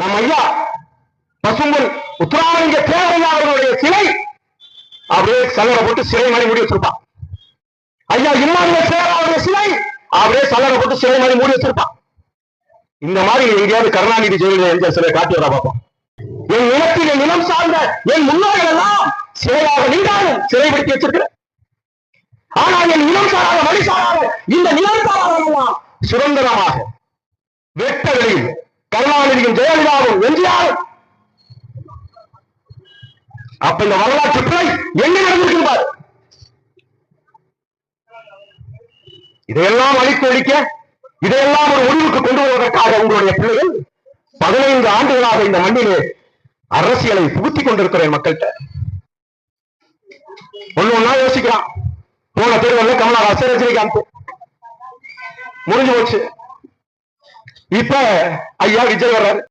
நம்ம ஐயா பசும்பொன் உத்தராலிங்க தேவையா அவர்களுடைய சிலை அப்படியே சல்லடை போட்டு சிலை மாதிரி மூடி வச்சிருப்பான். ஐயா இம்மானுவேல் சேகர் அவருடைய சிலை அப்படியே சல்லடை போட்டு சிலை மாதிரி மூடி வச்சிருப்பான். இந்த மாதிரி எங்கேயாவது கருணாநிதி ஜெயலலிதா எந்த சிலை காட்டி வரா பார்ப்போம். என் நிலத்தில் என் நிலம் சார்ந்த என் முன்னோர்கள் எல்லாம் சிலையாக நீண்டாலும் சிறைப்படுத்தி வச்சிருக்கிற. ஆனால் என் நிலம் சாராத வழி சாராத இந்த நிலம் சாராதெல்லாம் சுதந்திரமாக வெட்ட வெளியில் கருணாநிதியும் ஜெயலலிதாவும் எம்ஜிஆரும். அப்ப இந்த வரலாற்று பிழை என்ன நடந்திருக்கிறார்? இதையெல்லாம் அழித்து ஒழிக்க, இதையெல்லாம் ஒரு முடிவுக்கு கொண்டு வருவதற்காக உங்களுடைய பிள்ளைகள் 15 ஆண்டுகளாக இந்த மண்ணிலே அரசியலை புகுத்திக் கொண்டிருக்கிறேன் மக்கள்கிட்ட. ஒண்ணு ஒன்னா யோசிக்கிறான். போன தேர்தலில் கமலஹாசன் ரஜினிகாந்த் முடிஞ்சு போச்சு. இப்ப ஐயா விஜய் வர்றாரு.